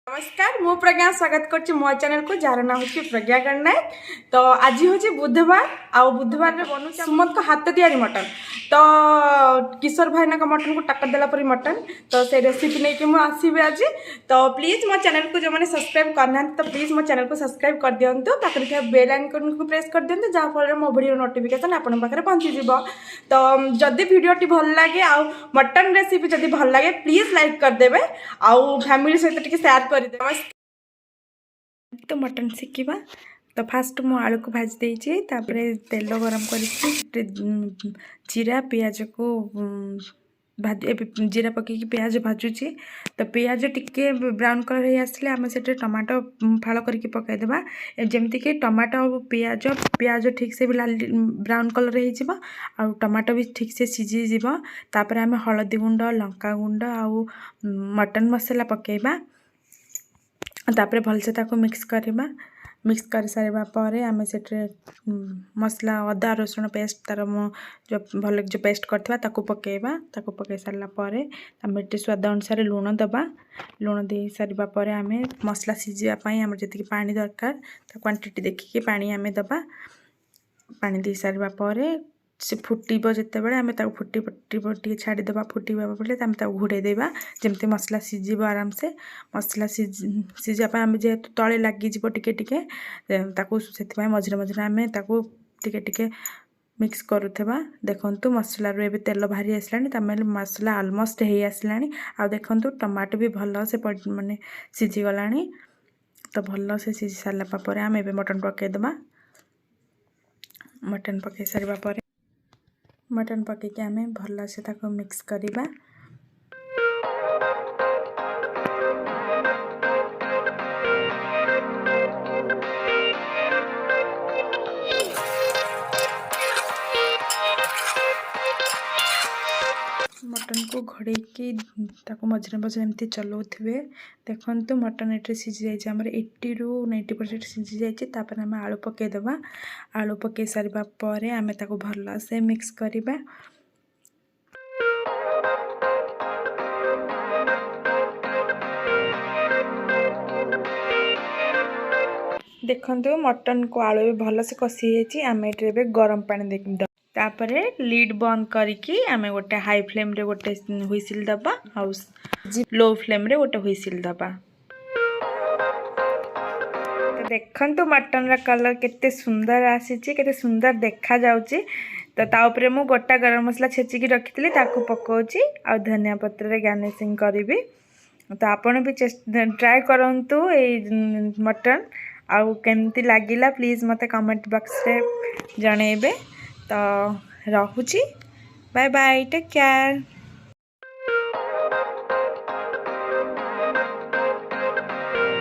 नमस्कार मु प्रज्ञा स्वागत करछि मो चैनल को जार ना होछि प्रज्ञा गणनायक। तो आज होछि बुधवार आ बुधवार रे बनू सुमत को हाथ तैयारी मटन। तो किशोर भाईना का मटन को टक्कर देला परी मटन तो से रेसिपी नै कि मु आसीबे आज। तो प्लीज मो चैनल को जो माने सब्सक्राइब करना तो प्लीज मो चैनल को सब्सक्राइब कर दियंतु पाखरे थे बेल आइकन को प्रेस कर दियंतु जा फल मो वीडियो नोटिफिकेशन आपन पाखरे पहुंची जिवो। तो जदी वीडियो टी भल लागे आ मटन रेसिपी जदी भल लागे प्लीज लाइक कर देबे आ फैमिली सहित टिके शेयर कर दे। तो मटन शिखा तो फास्ट मु आलू को भाजी देइछि तापरे तेल गरम कर जीरा पियाज को जीरा पकई पियाज भाजुची। तो पियाज टिके ब्राउन कलर हो आसले आम से टमाटो फाड़ करके पकईदेवा जमती कि टमाटो पियाज पियाज ठीक से भी लाल ब्राउन कलर हो टमाटो भी ठीक से सीझी जीव। तापर आम हलदी गुंड लंका गुंड आउ मटन मसला पकईबा तापर भलसे ताको मिक्स करवा। मिक्स कर सारा पर आम से मसला अदा रसुण पेस्ट तार जो भल जो पेस्ट करथिबा ताको पकेबा। ताको पकई सारा पर आम स्वाद अनुसार लुण दबा। लुण दे सारा पर आम मसला सीझापी आम जी पानी दरकार क्वांटिटी देखिए पानी आम दबा। पानी दे सारा पर से फुटब जिते बड़े आम फुटी टे छाड़ीदे फुटवा बोले आम घोड़े देवा जमती मसला सीझब आराम से। मसला सीझापी आम जेहेतु तले लगिज टिके से मझे मझे आम टिके टिके मिक्स करुवा। देखु मसला रू ए तेल बाहरी आसला तमें मसला ऑलमोस्ट हो आसला आ देखु टमाटो भी भल से माने सीझीगला। तो भल से सीझी सारापर आम ए मटन पकईदे। मटन पकई सारा पर मटन पकईकि आम भल से मिक्स करवा। मटन को घोड़े मझे मझे एमती चलाउे देखु मटन ये सीझी जाइए 80 ରୁ 90% सीझी जाइए। आम आलू पकईदे। आलू पकई सारा पर आम भल से मिक्स करवा। देखु मटन को आलू भी भल से कषि आम ये गरम पानी दे तापर लीड बंद करके आम गोटे हाई फ्लेम रे गोटे हुइसिल दबा आउ लो फ्लेम रे गोटे हुइसिल दबा। तो देखंतु मटन रा कलर केते सुंदर आसी केते सुंदर देखा जाउची। तो ता ऊपर मु गोटा गरम मसला छेचिकी रखितली ताको पकाउची आ धनिया पत्र रे गार्निशिंग करिवि। तो आपण भी ट्राई करंतु ए मटन आ केमती लागिला प्लीज मते कमेंट बॉक्स रे जणेबे। तो रहुची बाय बाय टेक केयर।